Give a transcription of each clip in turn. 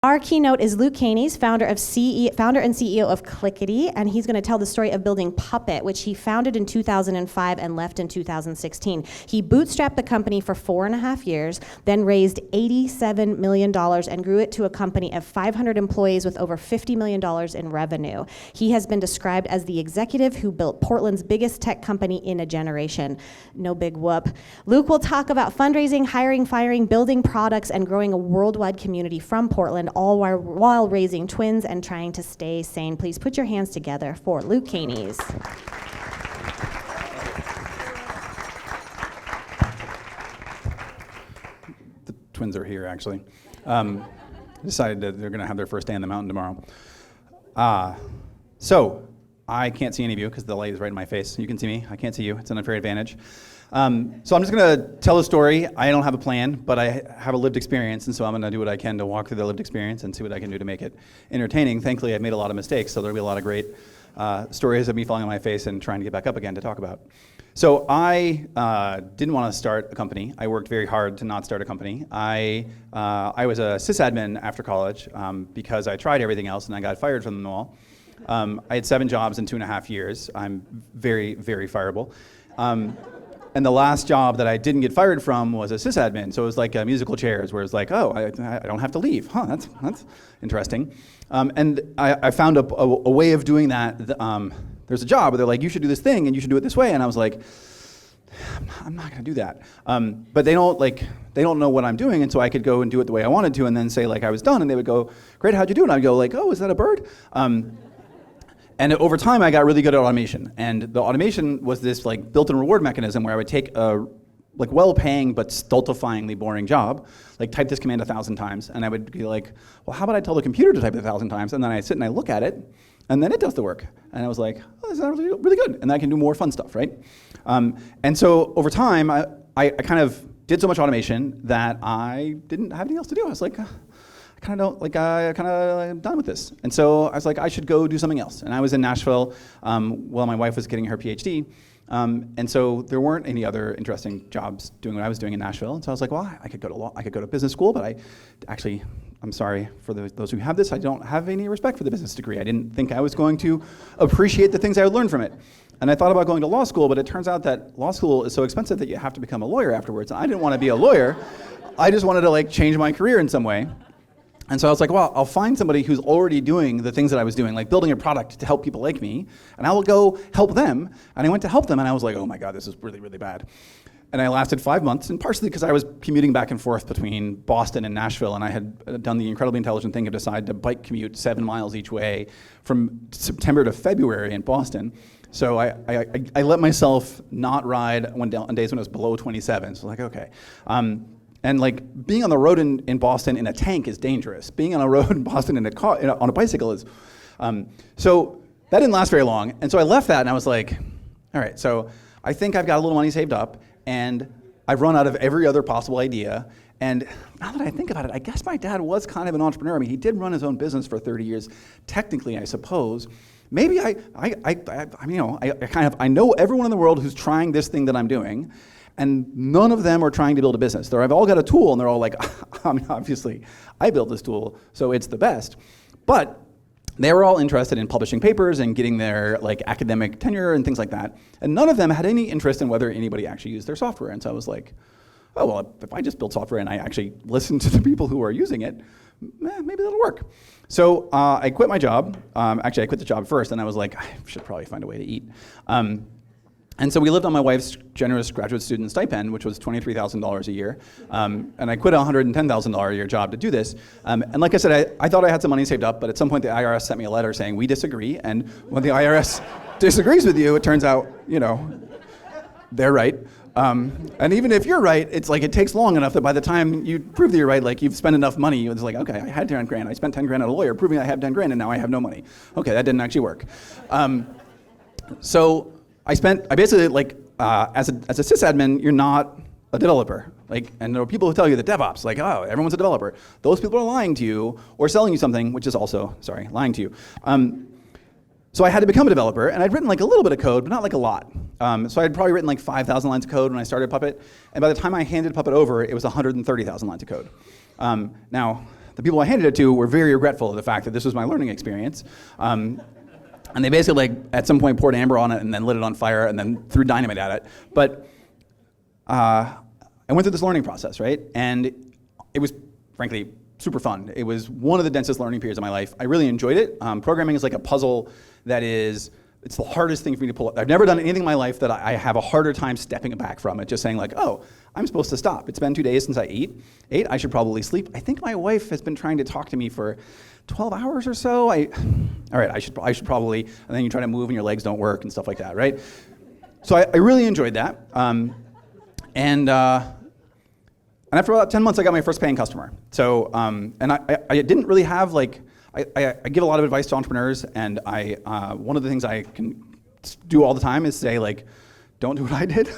Our keynote is Luke Kanies, founder and CEO of Clickety, and he's going to tell the story of building Puppet, which he founded in 2005 and left in 2016. He bootstrapped the company for 4.5 years, then raised $87 million and grew it to a company of 500 employees with over $50 million in revenue. He has been described as the executive who built Portland's biggest tech company in a generation. No big whoop. Luke will talk about fundraising, hiring, firing, building products, and growing a worldwide community from Portland, all while raising twins and trying to stay sane. Please put your hands together for Luke Kanies. The twins are here, actually. Decided that they're going to have their first day on the mountain tomorrow. So, I can't see any of you because the light is right in my face. You can see me. I can't see you. It's an unfair advantage. So I'm just going to tell a story. I don't have a plan, but I have a lived experience, and so I'm going to do what I can to walk through the lived experience and see what I can do to make it entertaining. Thankfully, I've made a lot of mistakes, so there'll be a lot of great stories of me falling on my face and trying to get back up again to talk about. So I didn't want to start a company. I worked very hard to not start a company. I was a sysadmin after college because I tried everything else and I got fired from them all. I had 7 jobs in 2.5 years. I'm very, very fireable. And the last job that I didn't get fired from was a sysadmin. So it was like musical chairs, where it's like, oh, I don't have to leave. Huh, that's interesting. And I found a way of doing that. There's a job where they're like, you should do this thing and you should do it this way. And I was like, I'm not gonna do that. But they don't know what I'm doing, and so I could go and do it the way I wanted to, and then say like I was done, and they would go, great, how'd you do it? And I'd go like, oh, is that a bird? And over time, I got really good at automation. And the automation was this like built-in reward mechanism where I would take a like well-paying but stultifyingly boring job, like type this command 1,000 times, and I would be like, well, how about I tell the computer to type it 1,000 times, and then I sit and I look at it, and then it does the work. And I was like, oh, this is really, really good, and I can do more fun stuff, right? And so over time, I kind of did so much automation that I didn't have anything else to do. I was like, I'm done with this. And so I was like, I should go do something else. And I was in Nashville while my wife was getting her PhD. And so there weren't any other interesting jobs doing what I was doing in Nashville. And so I was like, well, I could go to business school, but I'm sorry for those who have this, I don't have any respect for the business degree. I didn't think I was going to appreciate the things I would learn from it. And I thought about going to law school, but it turns out that law school is so expensive that you have to become a lawyer afterwards. And I didn't want to be a lawyer. I just wanted to like change my career in some way. And so I was like, well, I'll find somebody who's already doing the things that I was doing, like building a product to help people like me, and I will go help them. And I went to help them, and I was like, oh my God, this is really, really bad. And I lasted 5 months, and partially because I was commuting back and forth between Boston and Nashville, and I had done the incredibly intelligent thing of decided to bike commute 7 miles each way from September to February in Boston. So I let myself not ride on days when it was below 27, so like, okay. And like being on the road in Boston in a tank is dangerous. Being on a road in Boston in a car, on a bicycle is. So that didn't last very long. And so I left that and I was like, all right, so I think I've got a little money saved up and I've run out of every other possible idea. And now that I think about it, I guess my dad was kind of an entrepreneur. I mean, he did run his own business for 30 years, technically, I suppose. Maybe I know everyone in the world who's trying this thing that I'm doing. And none of them are trying to build a business. They've all got a tool, and they're all like, I mean, obviously, I built this tool, so it's the best. But they were all interested in publishing papers and getting their like academic tenure and things like that. And none of them had any interest in whether anybody actually used their software. And so I was like, oh, well, if I just build software and I actually listen to the people who are using it, maybe that'll work. So I quit my job. Actually, I quit the job first, and I was like, I should probably find a way to eat. And so we lived on my wife's generous graduate student stipend, which was $23,000 a year. And I quit a $110,000 a year job to do this. And like I said, I thought I had some money saved up, but at some point the IRS sent me a letter saying, we disagree. And when the IRS disagrees with you, it turns out, they're right. And even if you're right, it's like it takes long enough that by the time you prove that you're right, like you've spent enough money, it's like, okay, I had 10 grand, I spent 10 grand on a lawyer, proving I have 10 grand, and now I have no money. Okay, that didn't actually work. So I basically, like, as a sysadmin, you're not a developer. Like, and there are people who tell you that DevOps, like, oh, everyone's a developer. Those people are lying to you or selling you something, which is also, lying to you. So I had to become a developer, and I'd written like a little bit of code, but not like a lot. So I'd probably written like 5,000 lines of code when I started Puppet, and by the time I handed Puppet over, it was 130,000 lines of code. Now, the people I handed it to were very regretful of the fact that this was my learning experience. And they basically, like, at some point poured amber on it and then lit it on fire and then threw dynamite at it. But I went through this learning process, right? And it was, frankly, super fun. It was one of the densest learning periods of my life. I really enjoyed it. Programming is like a puzzle that is, it's the hardest thing for me to pull up. I've never done anything in my life that I have a harder time stepping back from it, just saying like, oh, I'm supposed to stop. It's been 2 days since I ate. I should probably sleep. I think my wife has been trying to talk to me for 12 hours or so. All right, I should probably, and then you try to move and your legs don't work and stuff like that, right? So I really enjoyed that. And after about 10 months, I got my first paying customer. So, and I didn't really have like, I give a lot of advice to entrepreneurs, and one of the things I can do all the time is say like, don't do what I did.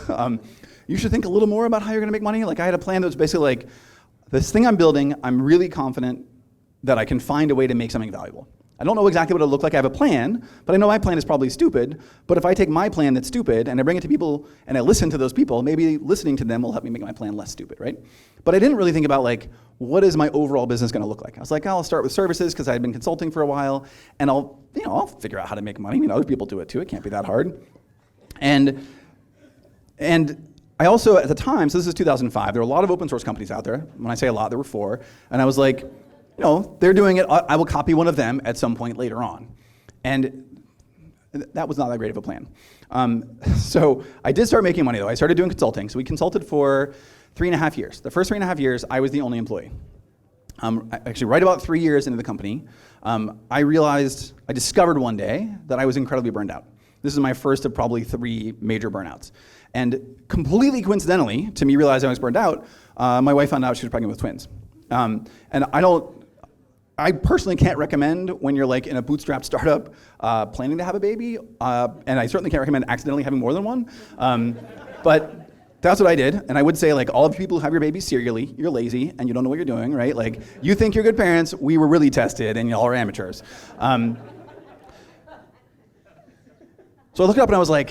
You should think a little more about how you're gonna make money. Like, I had a plan that was basically like, this thing I'm building, I'm really confident that I can find a way to make something valuable. I don't know exactly what it'll look like. I have a plan, but I know my plan is probably stupid. But if I take my plan that's stupid and I bring it to people and I listen to those people, maybe listening to them will help me make my plan less stupid, right? But I didn't really think about like, what is my overall business gonna look like? I was like, I'll start with services because I had been consulting for a while, and I'll figure out how to make money. I mean, other people do it too. It can't be that hard. And I also, at the time, so this is 2005, there were a lot of open source companies out there. When I say a lot, there were 4. And I was like, they're doing it, I will copy one of them at some point later on. And that was not that great of a plan. So I did start making money though. I started doing consulting. So we consulted for 3.5 years. The first 3.5 years, I was the only employee. Actually, right about 3 years into the company, I discovered one day that I was incredibly burned out. This is my first of probably 3 major burnouts. And completely coincidentally, to me realizing I was burned out, my wife found out she was pregnant with twins. And I personally can't recommend when you're like in a bootstrapped startup planning to have a baby, and I certainly can't recommend accidentally having more than one. But that's what I did, and I would say like all of you people who have your babies serially, you're lazy and you don't know what you're doing, right? Like you think you're good parents, we were really tested and y'all are amateurs. So I looked up and I was like,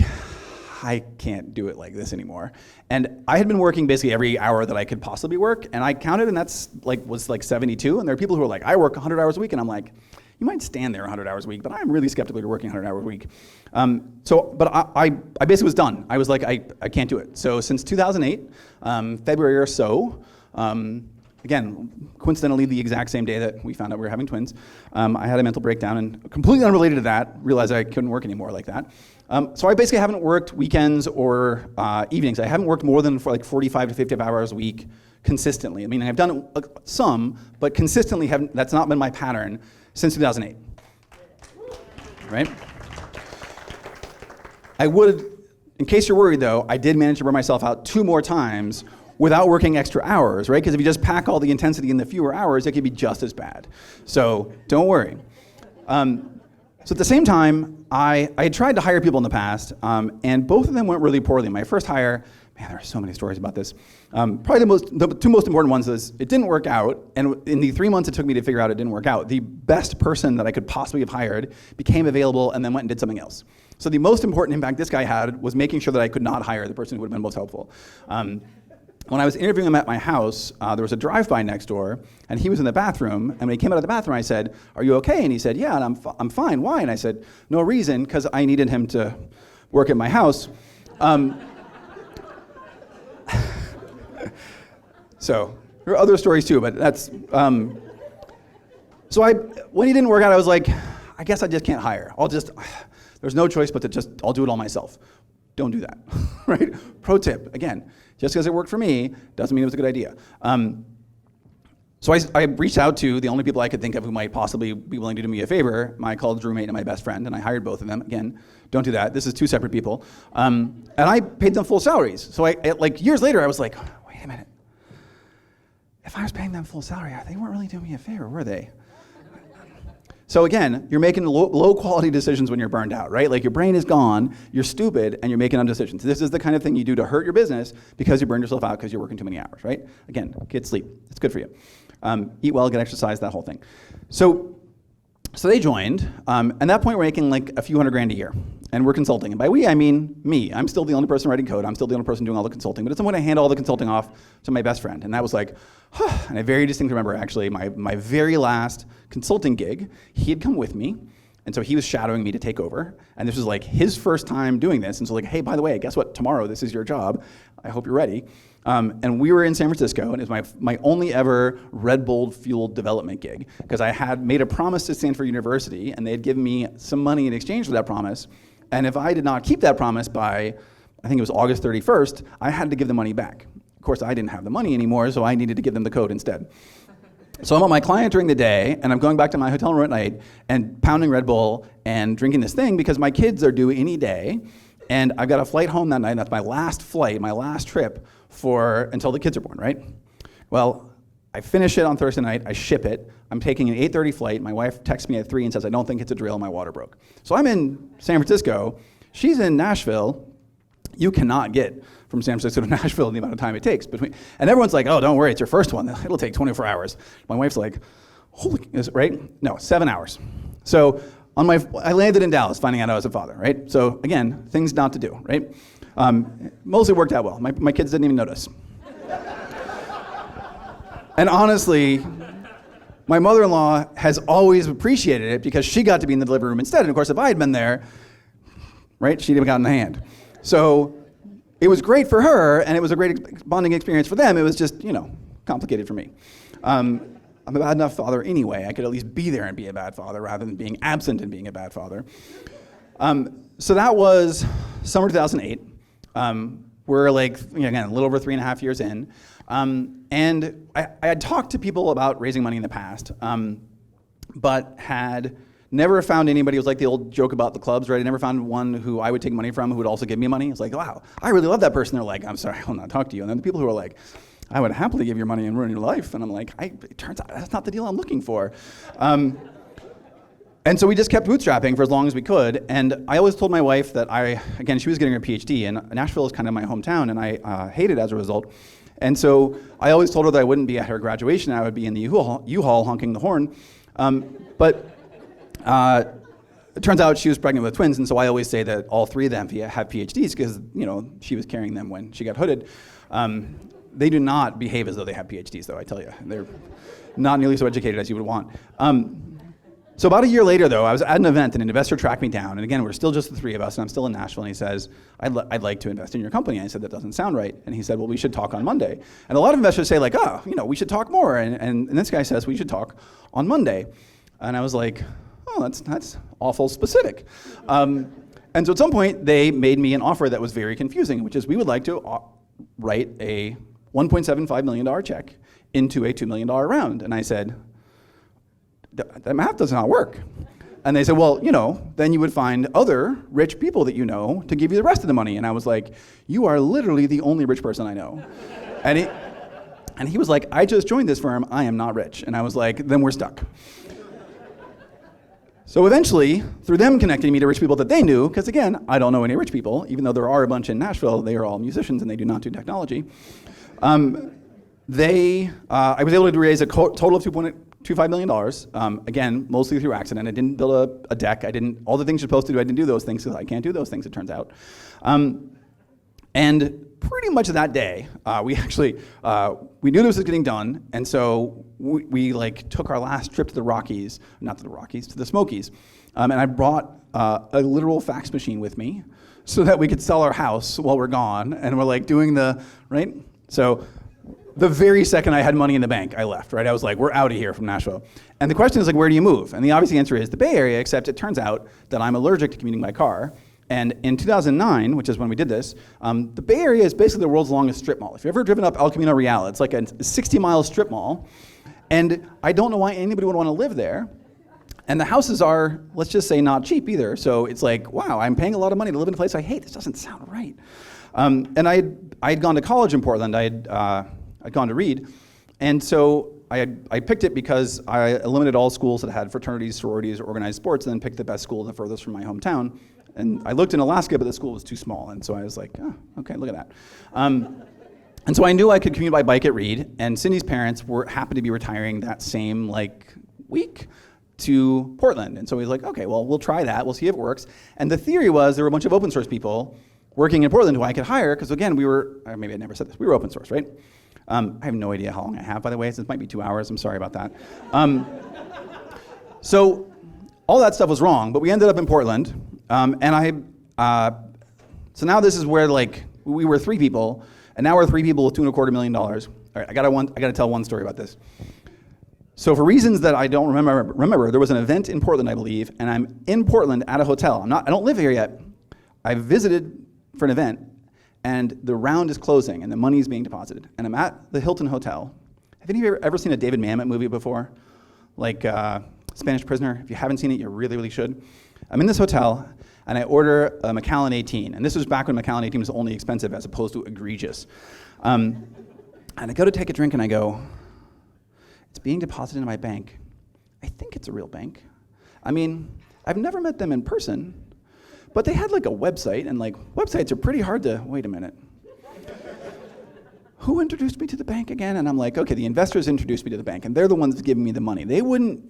I can't do it like this anymore. And I had been working basically every hour that I could possibly work, and I counted, and that's was 72. And there are people who are like, I work 100 hours a week, and I'm like, you might stand there 100 hours a week, but I'm really skeptical you're working 100 hours a week. But I basically was done. I was like, I can't do it. So since 2008, February or so, again, coincidentally the exact same day that we found out we were having twins, I had a mental breakdown, and completely unrelated to that, realized I couldn't work anymore like that. So I basically haven't worked weekends or evenings. I haven't worked more than for like 45 to 50 hours a week consistently. I mean, I've done some, but consistently that's not been my pattern since 2008, right? I would, in case you're worried though, I did manage to burn myself out 2 more times without working extra hours, right? Because if you just pack all the intensity in the fewer hours, it could be just as bad. So don't worry. So at the same time, I had tried to hire people in the past, and both of them went really poorly. My first hire, man, there are so many stories about this. Probably the 2 most important ones is it didn't work out, and in the 3 months it took me to figure out it didn't work out, the best person that I could possibly have hired became available and then went and did something else. So the most important impact this guy had was making sure that I could not hire the person who would have been most helpful. When I was interviewing him at my house, there was a drive-by next door, and he was in the bathroom, and when he came out of the bathroom, I said, "Are you okay?" And he said, "Yeah," and I'm fine. Why? And I said, "No reason, because I needed him to work at my house." So there are other stories too, but that's, so when he didn't work out, I was like, I guess I just can't hire. There's no choice but I'll do it all myself. Don't do that, right? Pro tip, again, just because it worked for me doesn't mean it was a good idea. So I reached out to the only people I could think of who might possibly be willing to do me a favor, my college roommate and my best friend, and I hired both of them. Again, don't do that. This is 2 separate people. And I paid them full salaries. So like years later, I was like, wait a minute. If I was paying them full salary, they weren't really doing me a favor, were they? So again, you're making low quality decisions when you're burned out, right? Like your brain is gone, you're stupid, and you're making dumb decisions. This is the kind of thing you do to hurt your business because you burned yourself out because you're working too many hours, right? Again, get sleep. It's good for you. Eat well, get exercise, that whole thing. So So they joined, and at that point we're making like a few $100,000 a year, and we're consulting. And by we, I mean me. I'm still the only person writing code. I'm still the only person doing all the consulting. But at some point I hand all the consulting off to my best friend, and that was like, and I very distinctly remember actually my very last consulting gig, he had come with me, and so he was shadowing me to take over, and this was like his first time doing this, and so like, hey, by the way, guess what, tomorrow this is your job, I hope you're ready. And we were in San Francisco, and it was my only ever Red Bull fueled development gig, because I had made a promise to Stanford University, and they had given me some money in exchange for that promise, and if I did not keep that promise by, I think it was August 31st, I had to give the money back. Of course, I didn't have the money anymore, so I needed to give them the code instead. So I'm on my client during the day, and I'm going back to my hotel room at night and pounding Red Bull and drinking this thing because my kids are due any day, and I've got a flight home that night, and that's my last flight, my last trip until the kids are born, right? Well, I finish it on Thursday night, I ship it, I'm taking an 8:30 flight, my wife texts me at 3 and says, I don't think it's a drill, my water broke. So I'm in San Francisco, she's in Nashville. You cannot get from San Francisco to Nashville in the amount of time it takes and everyone's like, oh, don't worry, it's your first one, it'll take 24 hours. My wife's like, right? No, 7 hours. So I landed in Dallas, finding out I was a father, right? So again, things not to do, right? Mostly worked out well. My kids didn't even notice. And honestly, my mother-in-law has always appreciated it because she got to be in the delivery room instead. And of course, if I had been there, right, she'd have gotten the hand. So it was great for her, and it was a great bonding experience for them. It was just, complicated for me. I'm a bad enough father anyway. I could at least be there and be a bad father rather than being absent and being a bad father. So that was summer 2008. We're like, again, a little over 3.5 years in. And I had talked to people about raising money in the past, but had never found anybody. It was like the old joke about the clubs, right? I never found one who I would take money from who would also give me money. It's like, wow, I really love that person. They're like, I'm sorry, I will not talk to you. And then the people who are like, I would happily give your money and ruin your life. And I'm like, it turns out that's not the deal I'm looking for. And so we just kept bootstrapping for as long as we could. And I always told my wife that she was getting her PhD, and Nashville is kind of my hometown, and I hated it as a result. And so I always told her that I wouldn't be at her graduation, I would be in the U-Haul honking the horn. But it turns out she was pregnant with twins, and so I always say that all three of them have PhDs because, she was carrying them when she got hooded. They do not behave as though they have PhDs, though, I tell you. They're not nearly so educated as you would want. So about a year later, though, I was at an event, and an investor tracked me down. And again, we're still just the three of us, and I'm still in Nashville. And he says, I'd like to invest in your company. And I said, that doesn't sound right. And he said, well, we should talk on Monday. And a lot of investors say, like, we should talk more. And this guy says, we should talk on Monday. And I was like, oh, that's awful specific. And so at some point, they made me an offer that was very confusing, which is we would like to write a $1.75 million check into a $2 million round. And I said, that math does not work. And they said, well, then you would find other rich people that you know to give you the rest of the money. And I was like, you are literally the only rich person I know. And he was like, I just joined this firm, I am not rich. And I was like, then we're stuck. So eventually, through them connecting me to rich people that they knew, because again, I don't know any rich people, even though there are a bunch in Nashville, they are all musicians and they do not do technology. I was able to raise a total of $2.25 million, again, mostly through accident. I didn't build a deck. All the things you're supposed to do, I didn't do those things because I can't do those things, it turns out. And pretty much that day, we knew this was getting done, and so we took our last trip to the Rockies, not to the Rockies, to the Smokies. And I brought a literal fax machine with me so that we could sell our house while we're gone, and we're doing right? So the very second I had money in the bank, I left, right? I was like, we're out of here from Nashville. And the question is where do you move? And the obvious answer is the Bay Area, except it turns out that I'm allergic to commuting by car. And in 2009, which is when we did this, the Bay Area is basically the world's longest strip mall. If you've ever driven up El Camino Real, it's like a 60-mile strip mall. And I don't know why anybody would want to live there. And the houses are, let's just say, not cheap either. So it's like, wow, I'm paying a lot of money to live in a place I hate. This doesn't sound right. And I'd gone to college in Portland. I'd gone to Reed. And so I picked it because I eliminated all schools that had fraternities, sororities, or organized sports, and then picked the best school the furthest from my hometown. And I looked in Alaska, but the school was too small. And so I was like, oh, okay, look at that. And so I knew I could commute by bike at Reed, and Cindy's parents happened to be retiring that same week. to Portland. And so he's like, okay, well, we'll try that. We'll see if it works. And the theory was there were a bunch of open source people working in Portland who I could hire, because again, maybe I never said this, we were open source, right? I have no idea how long I have, by the way, so it might be 2 hours, I'm sorry about that. So all that stuff was wrong, but we ended up in Portland, so now this is where we were 3 people, and now we're 3 people with $2.25 million. All right, I gotta tell one story about this. So for reasons that I don't remember, there was an event in Portland, I believe, and I'm in Portland at a hotel. I don't live here yet. I visited for an event, and the round is closing, and the money is being deposited. And I'm at the Hilton Hotel. Have any of you ever seen a David Mamet movie before? Like Spanish Prisoner? If you haven't seen it, you really, really should. I'm in this hotel, and I order a Macallan 18. And this was back when Macallan 18 was only expensive as opposed to egregious. And I go to take a drink, and I go, it's being deposited in my bank. I think it's a real bank. I mean, I've never met them in person, but they had like a website, and like websites are pretty hard to, wait a minute. Who introduced me to the bank again? And I'm like, okay, the investors introduced me to the bank, and they're the ones giving me the money. They wouldn't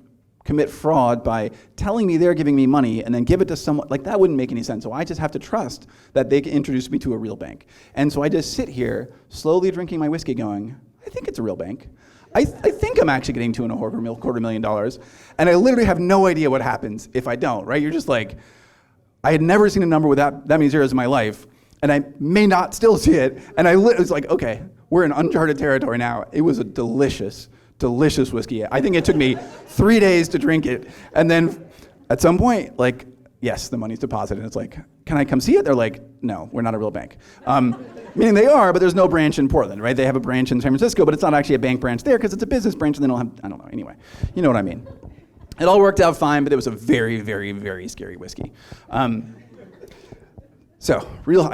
commit fraud by telling me they're giving me money and then give it to someone. Like, that wouldn't make any sense. So I just have to trust that they can introduce me to a real bank. And so I just sit here, slowly drinking my whiskey, going, I think it's a real bank. I think I'm actually getting $2.25 million. And I literally have no idea what happens if I don't, right? You're just like, I had never seen a number with that many zeros in my life, and I may not still see it. And it was like, okay, we're in uncharted territory now. It was a delicious, delicious whiskey. I think it took me 3 days to drink it. And then at some point, like, yes, the money's deposited. And it's like, can I come see it? They're like, no, we're not a real bank. Meaning they are, but there's no branch in Portland, right? They have a branch in San Francisco, but it's not actually a bank branch there because it's a business branch and they don't have, I don't know, anyway. You know what I mean. It all worked out fine, but it was a very, very, very scary whiskey. I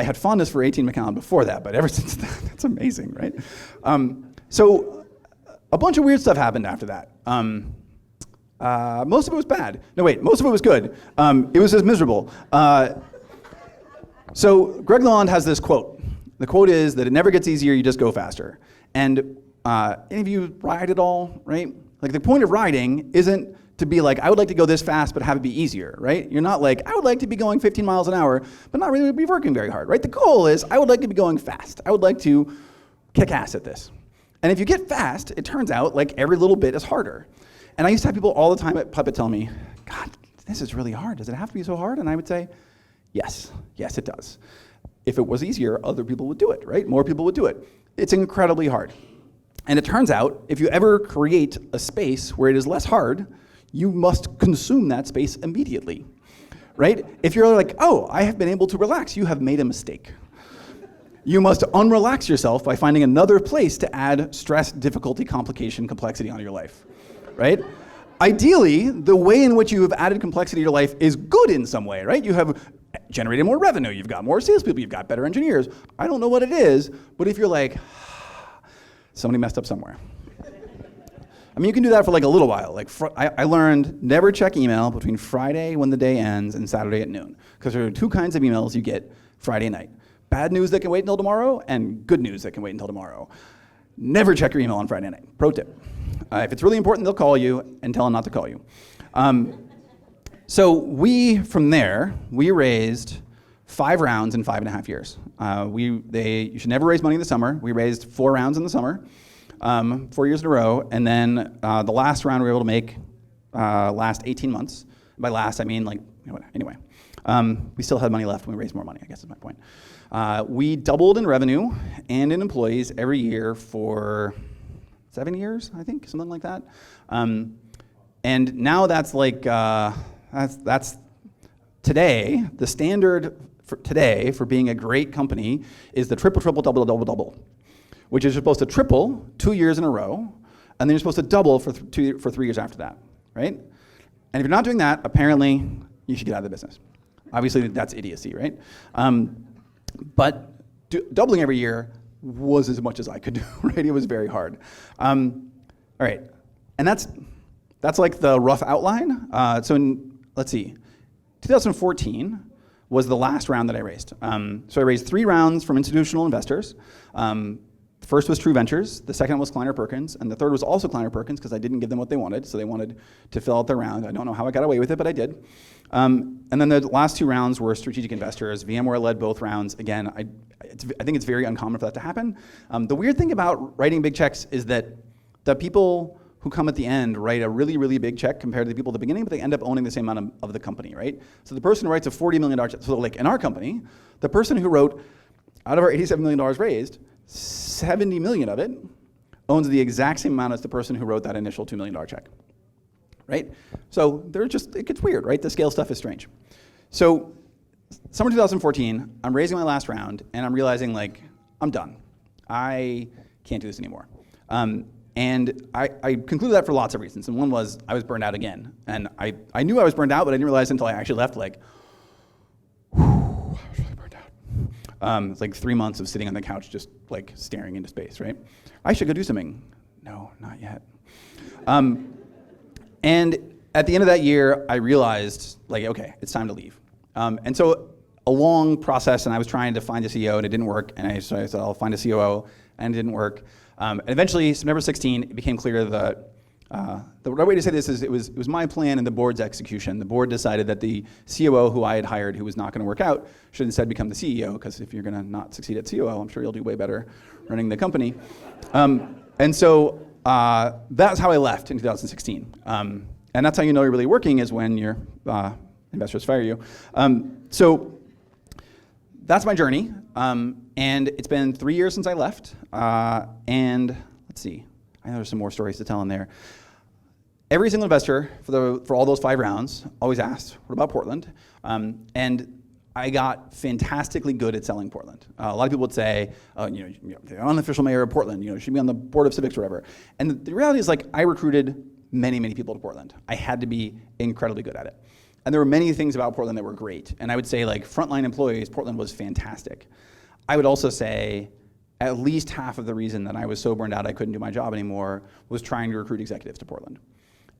had fondness for 18 Macallan before that, but ever since that, that's amazing, right? So a bunch of weird stuff happened after that. Most of it was bad. No, wait, most of it was good. It was just miserable. So Greg LeLand has this quote. The quote is that it never gets easier, you just go faster. And any of you ride at all, right? Like, the point of riding isn't to be like, I would like to go this fast, but have it be easier, right? You're not like, I would like to be going 15 miles an hour, but not really be working very hard, right? The goal is, I would like to be going fast. I would like to kick ass at this. And if you get fast, it turns out like every little bit is harder. And I used to have people all the time at Puppet tell me, God, this is really hard. Does it have to be so hard? And I would say, yes, it does. If it was easier, other people would do it, right? More people would do it. It's incredibly hard. And it turns out, if you ever create a space where it is less hard, you must consume that space immediately, right? If you're like, oh, I have been able to relax, you have made a mistake. You must unrelax yourself by finding another place to add stress, difficulty, complication, complexity onto your life, right? Ideally, the way in which you have added complexity to your life is good in some way, right? You have generated more revenue, you've got more salespeople, you've got better engineers. I don't know what it is, but if you're like, somebody messed up somewhere. I mean, you can do that for like a little while. Like, I learned never check email between Friday when the day ends and Saturday at noon, because there are 2 kinds of emails you get Friday night. Bad news that can wait until tomorrow, and good news that can wait until tomorrow. Never check your email on Friday night. Pro tip. If it's really important, they'll call you and tell them not to call you. So from there, we raised 5 rounds in 5.5 years. You should never raise money in the summer. We raised 4 rounds in the summer, 4 years in a row, and then the last round we were able to make last 18 months. By last, I mean anyway. We still had money left when we raised more money, I guess is my point. We doubled in revenue and in employees every year for 7 years, I think, something like that. And now that's like, that's today, the standard for today for being a great company is the triple, double, double, double, which is you're supposed to triple 2 years in a row, and then you're supposed to double for 3 years after that, right? And if you're not doing that, apparently you should get out of the business. Obviously, that's idiocy, right? But doubling every year was as much as I could do, right? It was very hard. All right, and that's like the rough outline. Let's see, 2014 was the last round that I raised. So I raised 3 rounds from institutional investors. The first was True Ventures, the second was Kleiner Perkins, and the third was also Kleiner Perkins because I didn't give them what they wanted, so they wanted to fill out their round. I don't know how I got away with it, but I did. And then the last two rounds were strategic investors. VMware led both rounds. Again, I think it's very uncommon for that to happen. The weird thing about writing big checks is that the people who come at the end write a really, really big check compared to the people at the beginning, but they end up owning the same amount of the company, right? So the person who writes a $40 million check, so like in our company, the person who wrote, out of our $87 million raised, 70 million of it owns the exact same amount as the person who wrote that initial $2 million check, right? So it gets weird, right? The scale stuff is strange. So summer 2014, I'm raising my last round, and I'm realizing, like, I'm done. I can't do this anymore. And I concluded that for lots of reasons. And one was I was burned out again. And I knew I was burned out, but I didn't realize until I actually left, like, I was really burned out. It's like 3 months of sitting on the couch just like staring into space, right? I should go do something. No, not yet. And at the end of that year, I realized, like, okay, it's time to leave. And so a long process, and I was trying to find a CEO, and it didn't work. And so I said, I'll find a COO, and it didn't work. And eventually, September 16, it became clear that the right way to say this is it was my plan and the board's execution. The board decided that the COO who I had hired, who was not going to work out, should instead become the CEO, because if you're going to not succeed at COO, I'm sure you'll do way better running the company. And so that's how I left in 2016. And that's how you know you're really working, is when your investors fire you. So that's my journey. And it's been 3 years since I left. And let's see, I know there's some more stories to tell in there. Every single investor for all those 5 rounds always asked, what about Portland? And I got fantastically good at selling Portland. A lot of people would say, the unofficial mayor of Portland, you should be on the board of civics or whatever. And the reality is, like, I recruited many, many people to Portland. I had to be incredibly good at it. And there were many things about Portland that were great. And I would say, like, frontline employees, Portland was fantastic. I would also say at least half of the reason that I was so burned out I couldn't do my job anymore was trying to recruit executives to Portland.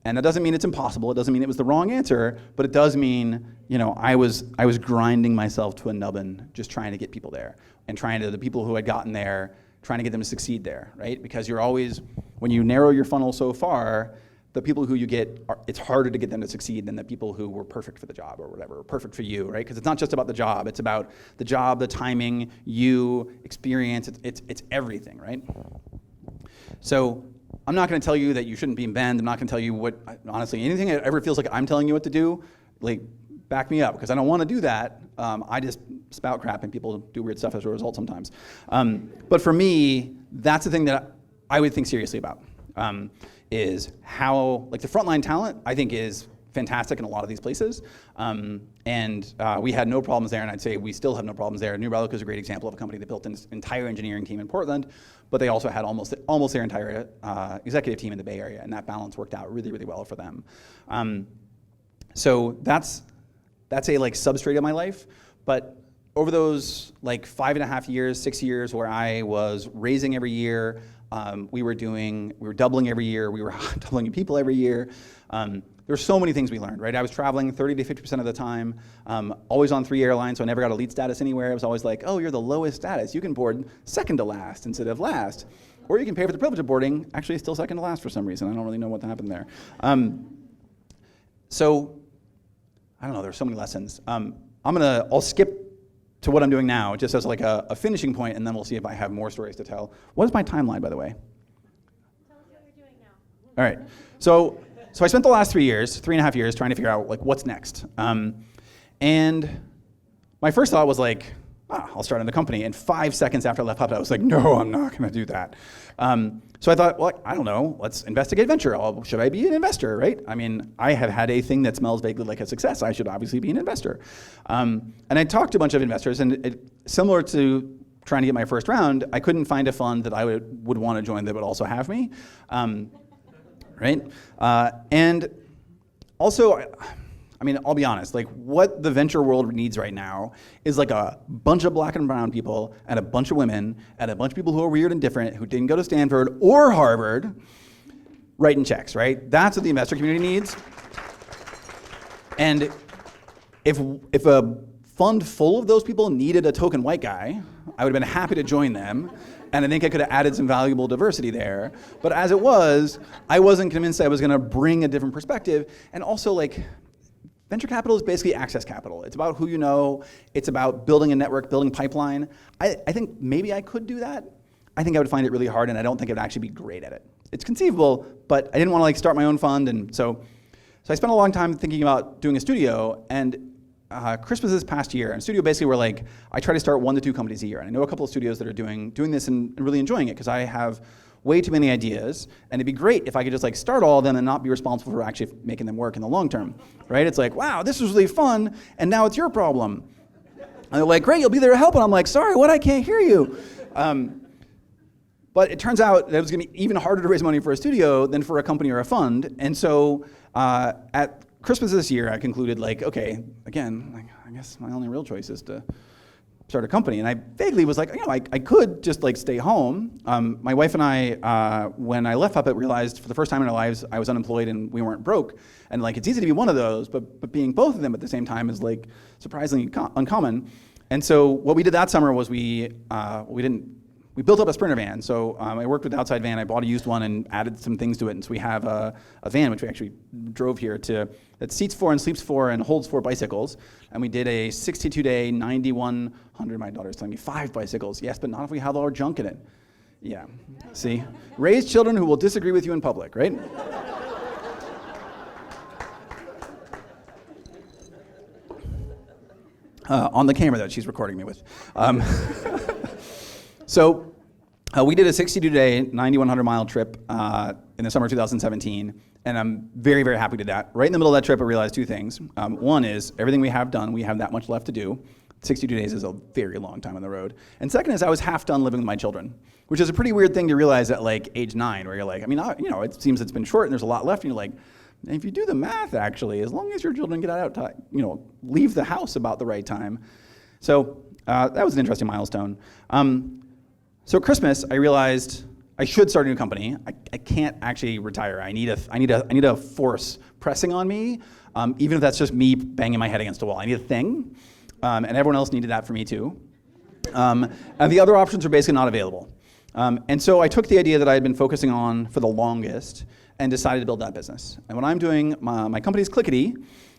And that doesn't mean it's impossible. It doesn't mean it was the wrong answer, but it does mean, I was grinding myself to a nubbin just trying to get people there, and the people who had gotten there, trying to get them to succeed there, right? Because you're always, when you narrow your funnel so far, the people who you get, it's harder to get them to succeed than the people who were perfect for the job or whatever, or perfect for you, right? Because it's not just about the job, it's about the job, the timing, you, experience, it's everything, right? So I'm not gonna tell you that you shouldn't be in Bend. I'm not gonna tell you honestly, anything that ever feels like I'm telling you what to do, like, back me up, because I don't wanna do that. I just spout crap and people do weird stuff as a result sometimes. But for me, that's the thing that I would think seriously about. Is how, like, the frontline talent, I think, is fantastic in a lot of these places. And we had no problems there, and I'd say we still have no problems there. New Relic is a great example of a company that built an entire engineering team in Portland, but they also had almost their entire executive team in the Bay Area, and that balance worked out really, really well for them. So that's a, like, substrate of my life, but over those, like, 5.5 years, 6 years, where I was raising every year, we were doubling every year, we were doubling people every year. There were so many things we learned, right? I was traveling 30 to 50% of the time, always on 3 airlines, so I never got elite status anywhere. It was always like, oh, you're the lowest status. You can board second to last instead of last. Or you can pay for the privilege of boarding, actually still second to last for some reason. I don't really know what happened there. So, I don't know, there's so many lessons. I'll skip to what I'm doing now, just as like a finishing point, and then we'll see if I have more stories to tell. What is my timeline, by the way? Tell us what you're doing now. All right. So I spent the last 3.5 years, trying to figure out, like, what's next. And my first thought was like, I'll start in the company. And 5 seconds after I left PubTalk, I was like, no, I'm not going to do that. So I thought, well, I don't know, let's investigate venture. Should I be an investor, right? I mean, I have had a thing that smells vaguely like a success. I should obviously be an investor. And I talked to a bunch of investors, and similar to trying to get my first round, I couldn't find a fund that I would want to join that would also have me, right? And also, I mean, I'll be honest, like, what the venture world needs right now is like a bunch of black and brown people and a bunch of women and a bunch of people who are weird and different who didn't go to Stanford or Harvard writing checks, right? That's what the investor community needs. And if a fund full of those people needed a token white guy, I would have been happy to join them And I think I could have added some valuable diversity there. But as it was, I wasn't convinced I was going to bring a different perspective. And also, like, venture capital is basically access capital. It's about who you know. It's about building a network, building pipeline. I think maybe I could do that. I think I would find it really hard, and I don't think I would actually be great at it. It's conceivable, but I didn't want to like start my own fund, and so I spent a long time thinking about doing a studio. And Christmas this past year, and studio basically where like I try to start 1 to 2 companies a year. And I know a couple of studios that are doing this and really enjoying it because I have way too many ideas, and it'd be great if I could just like start all of them and not be responsible for actually making them work in the long term, right? It's like, wow, this was really fun, and now it's your problem. And they're like, great, you'll be there to help, and I'm like, sorry, what? I can't hear you. But it turns out that it was going to be even harder to raise money for a studio than for a company or a fund. And so at Christmas this year, I concluded, like, okay, again, like, I guess my only real choice is to start a company. And I vaguely was like, you know, I could just like stay home. My wife and I, when I left Puppet, realized for the first time in our lives I was unemployed and we weren't broke. And like, it's easy to be one of those, but being both of them at the same time is like surprisingly uncommon. And so what we did that summer was we built up a Sprinter van. So I worked with Outside Van. I bought a used one and added some things to it. And so we have a van, which we actually drove here that seats 4 and sleeps 4 and holds 4 bicycles. And we did a 62-day, 9,100, my daughter's telling me, 5 bicycles. Yes, but not if we have all our junk in it. Yeah, see? Raise children who will disagree with you in public, right? On the camera that she's recording me with. So we did a 62-day, 9,100-mile trip in the summer of 2017, and I'm very, very happy to do that. Right in the middle of that trip, I realized 2 things. One is everything we have done, we have that much left to do. 62 days is a very long time on the road. And second is I was half done living with my children, which is a pretty weird thing to realize at like age 9, where you're like, I mean, you know, it seems it's been short and there's a lot left, and you're like, and if you do the math, actually, as long as your children get out, you know, leave the house about the right time. So that was an interesting milestone. So at Christmas, I realized I should start a new company. I can't actually retire. I need a force pressing on me, even if that's just me banging my head against a wall. I need a thing, and everyone else needed that for me too. And the other options are basically not available. And so I took the idea that I had been focusing on for the longest and decided to build that business. And what I'm doing, my company is Clickety,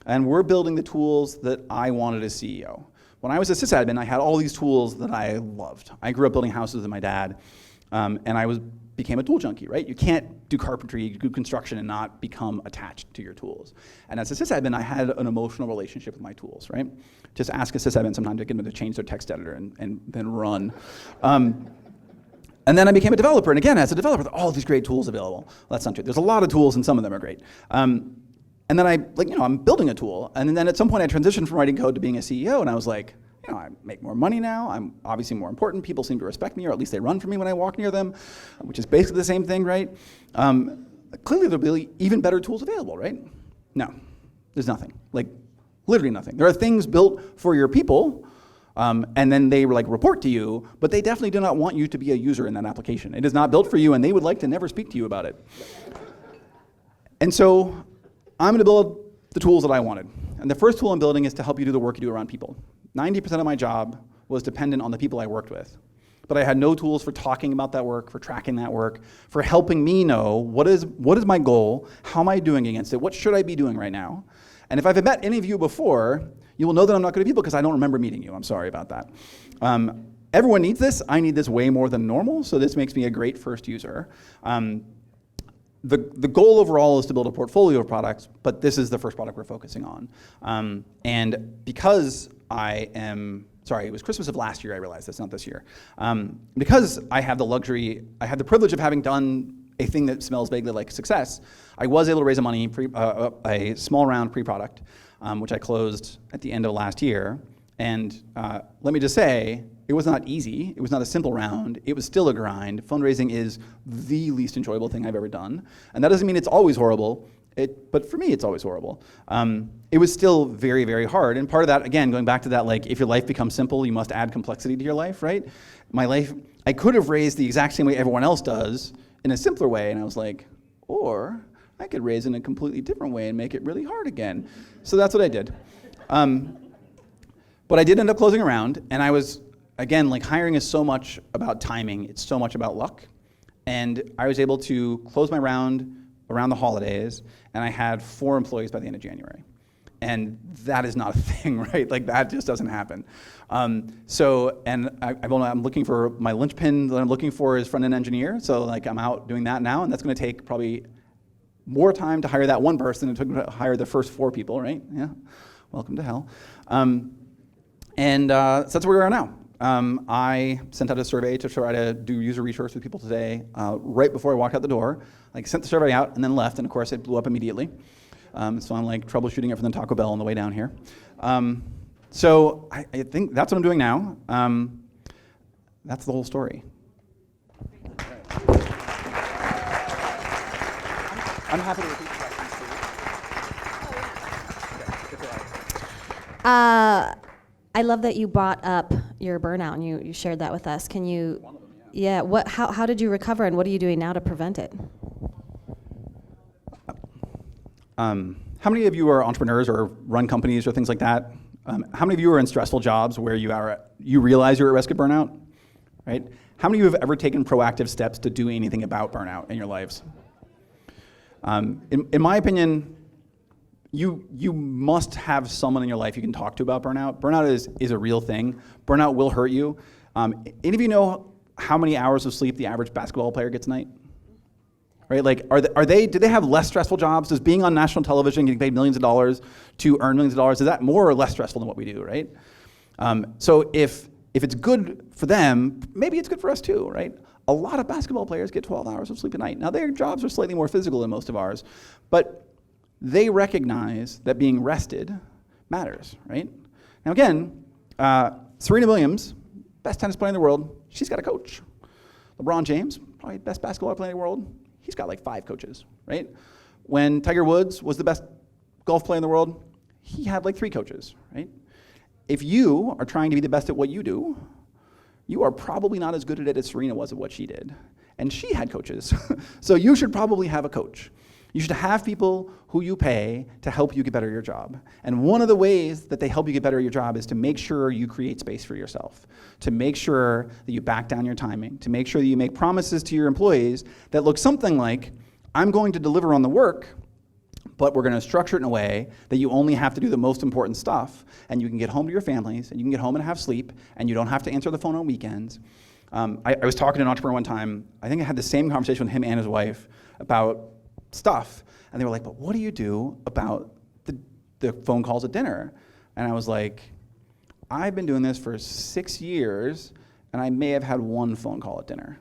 and we're building the tools that I wanted as CEO. When I was a sysadmin, I had all these tools that I loved. I grew up building houses with my dad, and I became a tool junkie, right? You can't do carpentry, do construction, and not become attached to your tools. And as a sysadmin, I had an emotional relationship with my tools, right? Just ask a sysadmin sometime to get them to change their text editor and then run. And then I became a developer, and again, as a developer, all these great tools available. Well, that's not true. There's a lot of tools, and some of them are great. And then I'm building a tool. And then at some point I transitioned from writing code to being a CEO, and I was like, you know, I make more money now. I'm obviously more important. People seem to respect me, or at least they run from me when I walk near them, which is basically the same thing, right? Clearly there'll be even better tools available, right? No, there's nothing. Like, literally nothing. There are things built for your people, and then they like report to you, but they definitely do not want you to be a user in that application. It is not built for you, and they would like to never speak to you about it. And so I'm going to build the tools that I wanted. And the first tool I'm building is to help you do the work you do around people. 90% of my job was dependent on the people I worked with. But I had no tools for talking about that work, for tracking that work, for helping me know what is my goal, how am I doing against it, what should I be doing right now. And if I've met any of you before, you will know that I'm not good at people because I don't remember meeting you. I'm sorry about that. Everyone needs this. I need this way more than normal, so this makes me a great first user. The goal overall is to build a portfolio of products, but this is the first product we're focusing on. And because it was Christmas of last year I realized this, not this year. Because I have the privilege of having done a thing that smells vaguely like success, I was able to raise a small round pre-product, which I closed at the end of last year. And let me just say, it was not easy. It was not a simple round. It was still a grind. Fundraising is the least enjoyable thing I've ever done. And that doesn't mean it's always horrible, but for me, it's always horrible. It was still very, very hard. And part of that, again, going back to that, like, if your life becomes simple, you must add complexity to your life, right? My life, I could have raised the exact same way everyone else does in a simpler way, and I was like, or I could raise in a completely different way and make it really hard again. So that's what I did. But I did end up closing a round, and I was again, like hiring is so much about timing. It's so much about luck. And I was able to close my round around the holidays, and I had 4 employees by the end of January. And that is not a thing, right? Like that just doesn't happen. I'm looking for my linchpin that I'm looking for is front-end engineer. So like I'm out doing that now, and that's going to take probably more time to hire that one person than it took to hire the first 4 people, right? Yeah, welcome to hell. So that's where we are now. I sent out a survey to try to do user research with people today, right before I walked out the door. Like sent the survey out and then left, and of course it blew up immediately. So I'm like troubleshooting it from the Taco Bell on the way down here. So I think that's what I'm doing now. That's the whole story. I'm happy to repeat questions too. I love that you brought up your burnout and you shared that with us. Can you? One of them, yeah. Yeah. How did you recover, and what are you doing now to prevent it? How many of you are entrepreneurs or run companies or things like that? How many of you are in stressful jobs where you realize you're at risk of burnout, right? How many of you have ever taken proactive steps to do anything about burnout in your lives? In my opinion, you must have someone in your life you can talk to about burnout. Burnout is a real thing. Burnout will hurt you. Any of you know how many hours of sleep the average basketball player gets a night? Right? Like, do they have less stressful jobs? Does being on national television, getting paid millions of dollars to earn millions of dollars, is that more or less stressful than what we do, right? So if it's good for them, maybe it's good for us too, right? A lot of basketball players get 12 hours of sleep a night. Now their jobs are slightly more physical than most of ours, but they recognize that being rested matters, right? Now again, Serena Williams, best tennis player in the world, she's got a coach. LeBron James, probably best basketball player in the world, he's got like 5 coaches, right? When Tiger Woods was the best golf player in the world, he had like 3 coaches, right? If you are trying to be the best at what you do, you are probably not as good at it as Serena was at what she did. And she had coaches. So you should probably have a coach. You should have people who you pay to help you get better at your job. And one of the ways that they help you get better at your job is to make sure you create space for yourself, to make sure that you back down your timing, to make sure that you make promises to your employees that look something like, I'm going to deliver on the work, but we're going to structure it in a way that you only have to do the most important stuff, and you can get home to your families, and you can get home and have sleep, and you don't have to answer the phone on weekends. I was talking to an entrepreneur one time. I think I had the same conversation with him and his wife about stuff, and they were like, but what do you do about the phone calls at dinner? And I was like, I've been doing this for 6 years, and I may have had 1 phone call at dinner.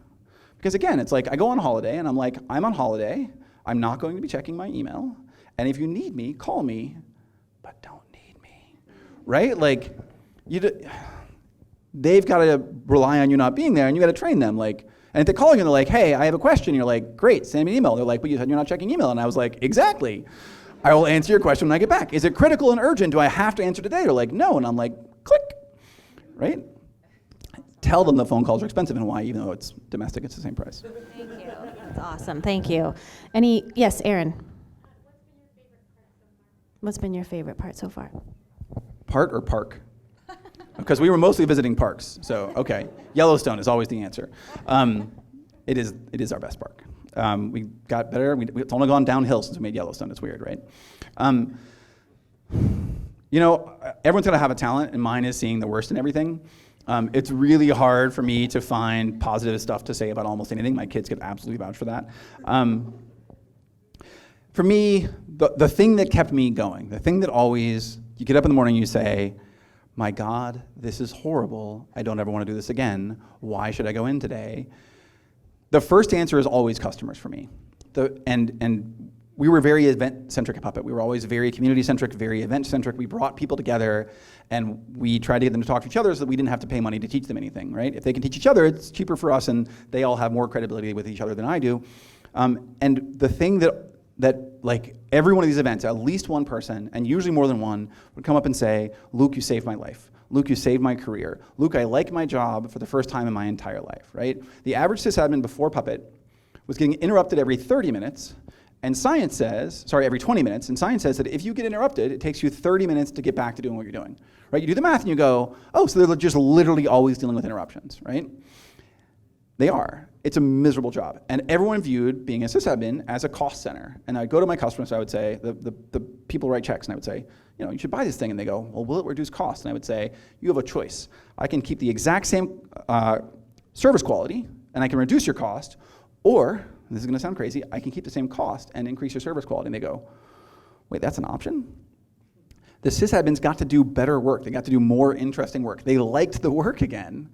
Because again, it's like I go on holiday, and I'm like, I'm on holiday, I'm not going to be checking my email, and if you need me, call me, but don't need me, right? Like, they've got to rely on you not being there, and you got to train them. Like, and if they call you and they're like, hey, I have a question, you're like, great, send me an email. They're like, but you said you're not checking email. And I was like, exactly. I will answer your question when I get back. Is it critical and urgent? Do I have to answer today? They're like, no. And I'm like, click, right? Tell them the phone calls are expensive and why, even though it's domestic, it's the same price. Thank you. That's awesome. Thank you. Yes, Aaron. What's been your favorite part so far? Part or park? Because we were mostly visiting parks, so okay. Yellowstone is always the answer. It is our best park. We got better. It's only gone downhill since we made Yellowstone. It's weird, right? Everyone's gonna have a talent, and mine is seeing the worst in everything. It's really hard for me to find positive stuff to say about almost anything. My kids could absolutely vouch for that. For me, the thing that kept me going, the thing that always, you get up in the morning and you say, my God, this is horrible. I don't ever want to do this again. Why should I go in today? The first answer is always customers for me. And we were very event-centric at Puppet. We were always very community-centric, very event-centric. We brought people together, and we tried to get them to talk to each other so that we didn't have to pay money to teach them anything, right? If they can teach each other, it's cheaper for us, and they all have more credibility with each other than I do. And the thing that like every one of these events, at least one person, and usually more than one, would come up and say, Luke, you saved my life. Luke, you saved my career. Luke, I like my job for the first time in my entire life, right? The average sysadmin before Puppet was getting interrupted every 30 minutes And science says, every 20 minutes, and science says that if you get interrupted, it takes you 30 minutes to get back to doing what you're doing, right? You do the math and you go, oh, so they're just literally always dealing with interruptions, right? They are. It's a miserable job. And everyone viewed being a sysadmin as a cost center. And I'd go to my customers, I would say, the people write checks, and I would say, you should buy this thing. And they go, well, will it reduce cost? And I would say, you have a choice. I can keep the exact same service quality, and I can reduce your cost, or, this is going to sound crazy, I can keep the same cost and increase your service quality. And they go, wait, that's an option? The sysadmins got to do better work. They got to do more interesting work. They liked the work again.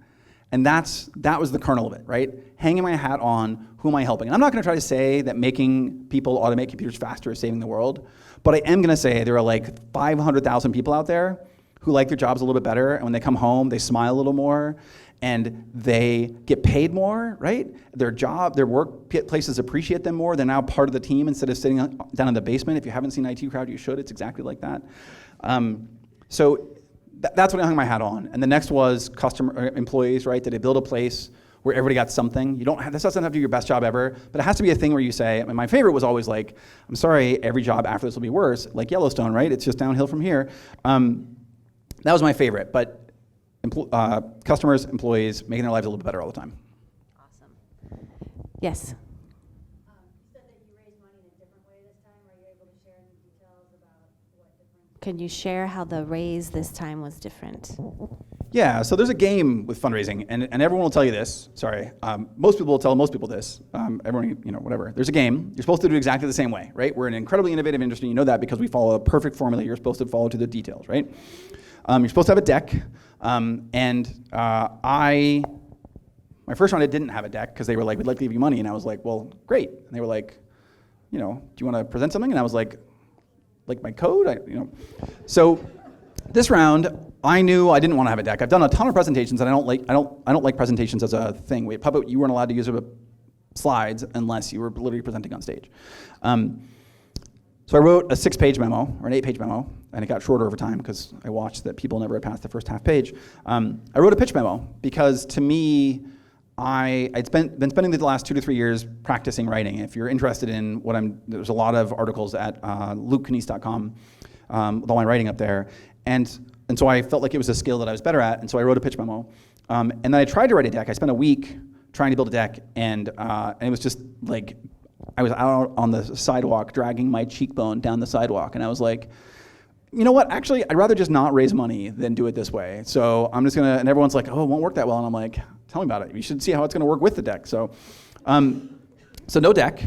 And that was the kernel of it, right? Hanging my hat on, who am I helping? And I'm not going to try to say that making people automate computers faster is saving the world, but I am going to say there are like 500,000 people out there who like their jobs a little bit better, and when they come home, they smile a little more, and they get paid more, right? Their workplaces appreciate them more. They're now part of the team instead of sitting down in the basement. If you haven't seen IT Crowd, you should. It's exactly like that. So that's what I hung my hat on. And the next was employees, right? Did they build a place where everybody got something? This doesn't have to be your best job ever, but it has to be a thing where you say, my favorite was always like, I'm sorry, every job after this will be worse, like Yellowstone, right? It's just downhill from here. That was my favorite, but customers, employees, making their lives a little bit better all the time. Awesome. Yes? You said that you raised money in a different way this time. Are you able to share any details about what different? Can you share how the raise this time was different? Yeah, so there's a game with fundraising, and everyone will tell you this. Sorry, most people will tell most people this. Everyone, whatever. There's a game. You're supposed to do it exactly the same way, right? We're an incredibly innovative industry. You know that because we follow a perfect formula. You're supposed to follow to the details, right? You're supposed to have a deck, my first round I didn't have a deck because they were like, we'd like to give you money, and I was like, well, great. And they were like, do you want to present something? And I was like my code, So this round, I knew I didn't want to have a deck. I've done a ton of presentations, and I don't like presentations as a thing. With Puppet, you weren't allowed to use slides unless you were literally presenting on stage. So I wrote a 6-page memo, or an 8-page memo, and it got shorter over time because I watched that people never had passed the first half page. I wrote a pitch memo because to me, I'd been spending the last 2 to 3 years practicing writing. If you're interested in there's a lot of articles at lukekanies.com with all my writing up there. And so I felt like it was a skill that I was better at, and so I wrote a pitch memo. And then I tried to write a deck. I spent a week trying to build a deck, and it was just like, I was out on the sidewalk dragging my cheekbone down the sidewalk, and I was like, you know what, actually, I'd rather just not raise money than do it this way. So I'm just gonna, and everyone's like, oh, it won't work that well, and I'm like, tell me about it. You should see how it's gonna work with the deck. So no deck,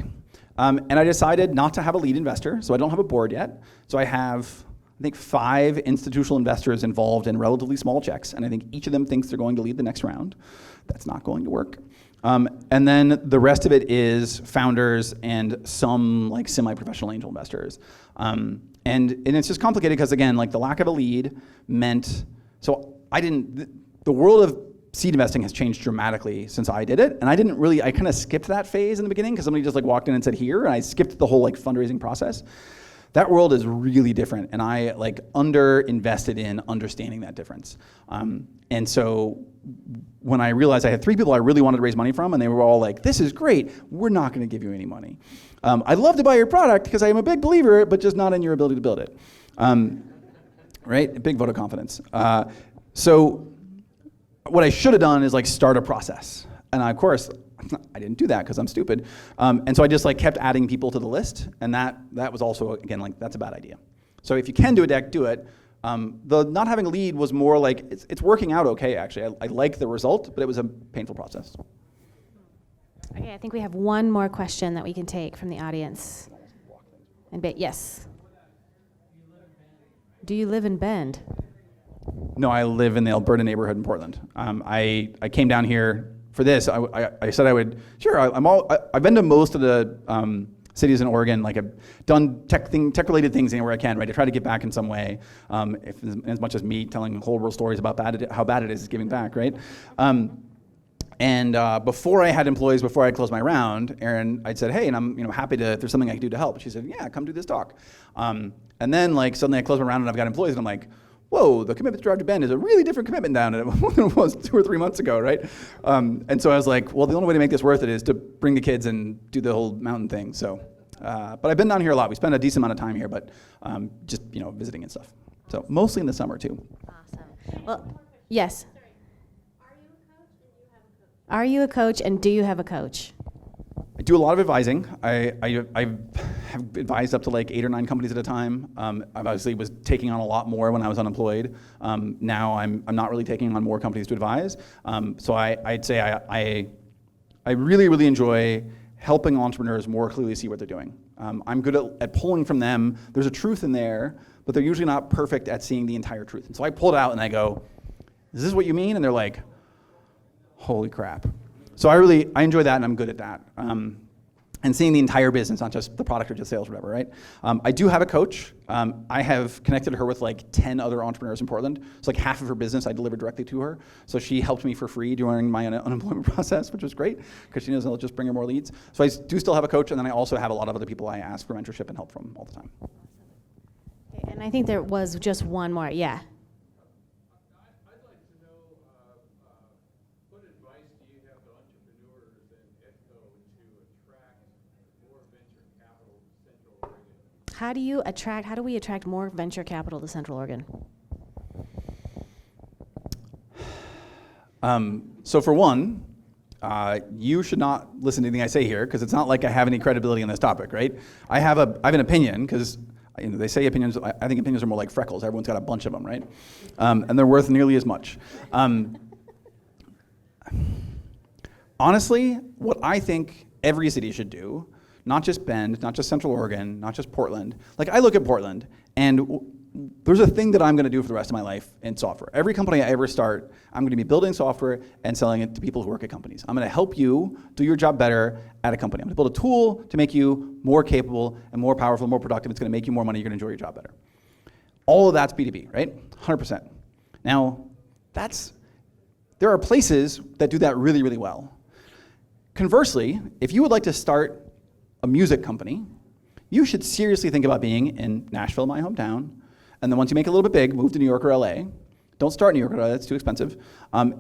and I decided not to have a lead investor, so I don't have a board yet. So I have, I think, 5 institutional investors involved in relatively small checks, and I think each of them thinks they're going to lead the next round. That's not going to work. And then the rest of it is founders and some like semi-professional angel investors. And it's just complicated because, again, like the lack of a lead meant, the world of seed investing has changed dramatically since I did it. And I kind of skipped that phase in the beginning because somebody just like walked in and said here, and I skipped the whole like fundraising process. That world is really different, and I like under-invested in understanding that difference. And so when I realized I had 3 people I really wanted to raise money from, and they were all like, this is great, we're not gonna give you any money. I'd love to buy your product because I am a big believer, but just not in your ability to build it. Right, a big vote of confidence. So what I should have done is like start a process. And of course, I didn't do that because I'm stupid. And so I just like kept adding people to the list, and that was also, again, like that's a bad idea. So if you can do a deck, do it. The not having a lead was more like, it's working out okay, actually. I like the result, but it was a painful process. Okay, I think we have one more question that we can take from the audience. Yes. Do you live in Bend? No, I live in the Alberta neighborhood in Portland. I came down here for this. I said I would, sure, I've been to most of the cities in Oregon. Like I've done tech-related things anywhere I can, right? To try to give back in some way, as much as me telling whole world stories about how bad it is giving back, right? And before I had employees, before I'd closed my round, Erin, I'd said, hey, and I'm happy to, if there's something I can do to help. She said, yeah, come do this talk. And then like suddenly I closed my round and I've got employees, and I'm like, whoa, the commitment to Drive to Bend is a really different commitment down than it was 2 or 3 months ago, right? And so I was like, well, the only way to make this worth it is to bring the kids and do the whole mountain thing. So But I've been down here a lot. We spend a decent amount of time here, but just visiting and stuff. So mostly in the summer too. Awesome. Well, yes. Sorry. Are you a coach and do you have a coach? Are you a coach? I do a lot of advising. I have advised up to like 8 or 9 companies at a time. I obviously was taking on a lot more when I was unemployed. Now I'm not really taking on more companies to advise. So I'd say I really, really enjoy helping entrepreneurs more clearly see what they're doing. I'm good at pulling from them. There's a truth in there, but they're usually not perfect at seeing the entire truth. And so I pull it out and I go, is this what you mean? And they're like, holy crap. So I enjoy that, and I'm good at that. And seeing the entire business, not just the product or just sales or whatever, right? I do have a coach. I have connected her with like 10 other entrepreneurs in Portland. So like half of her business I delivered directly to her. So she helped me for free during my unemployment process, which was great because she knows I'll just bring her more leads. So I do still have a coach, and then I also have a lot of other people I ask for mentorship and help from all the time. Okay, and I think there was just one more. Yeah. I'd like to know what advice do you have to entrepreneurs and EdCo to attract more venture capital to Central Oregon? How do we attract more venture capital to Central Oregon? So for one, you should not listen to anything I say here because it's not like I have any credibility on this topic, right? I have an opinion because they say opinions. I think opinions are more like freckles. Everyone's got a bunch of them, right? And they're worth nearly as much. Honestly, what I think every city should do, not just Bend, not just Central Oregon, not just Portland. Like I look at Portland, and there's a thing that I'm going to do for the rest of my life in software. Every company I ever start, I'm going to be building software and selling it to people who work at companies. I'm going to help you do your job better at a company. I'm going to build a tool to make you more capable and more powerful, more productive. It's going to make you more money. You're going to enjoy your job better. All of that's B2B, right? 100%. Now, there are places that do that really, really well. Conversely, if you would like to start a music company, you should seriously think about being in Nashville, my hometown, and then once you make it a little bit big, move to New York or LA. Don't start in New York or LA, that's too expensive.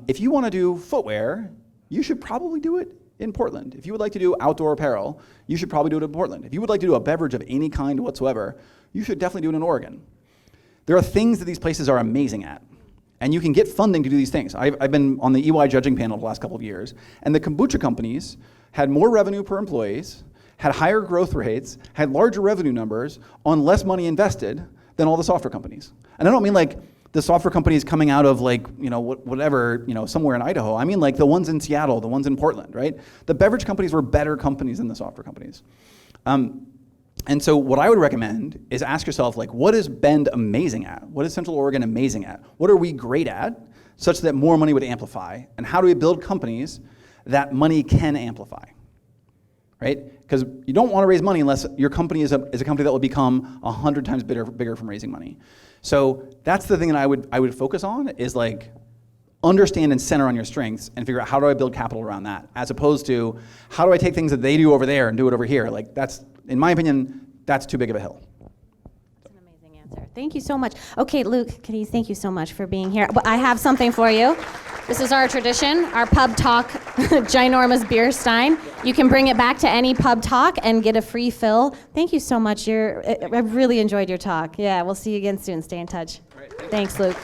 If you want to do footwear, you should probably do it in Portland. If you would like to do outdoor apparel, you should probably do it in Portland. If you would like to do a beverage of any kind whatsoever, you should definitely do it in Oregon. There are things that these places are amazing at, and you can get funding to do these things. I've been on the EY judging panel the last couple of years, and the kombucha companies had more revenue per employees, had higher growth rates, had larger revenue numbers on less money invested than all the software companies. And I don't mean like the software companies coming out of like, whatever, somewhere in Idaho. I mean like the ones in Seattle, the ones in Portland, right? The beverage companies were better companies than the software companies. And so what I would recommend is ask yourself, like, what is Bend amazing at? What is Central Oregon amazing at? What are we great at such that more money would amplify? And how do we build companies that money can amplify? Right? Because you don't want to raise money unless your company is a company that will become 100 times bigger from raising money. So that's the thing that I would focus on is like understand and center on your strengths and figure out how do I build capital around that, as opposed to how do I take things that they do over there and do it over here. Like that's, in my opinion, that's too big of a hill. That's an amazing answer. Thank you so much. Okay, Luke, Kanies, thank you so much for being here. But I have something for you. This is our tradition, our PubTalk ginormous beer stein. You can bring it back to any PubTalk and get a free fill. Thank you so much. I've really enjoyed your talk. Yeah, we'll see you again soon. Stay in touch. Thanks, Luke.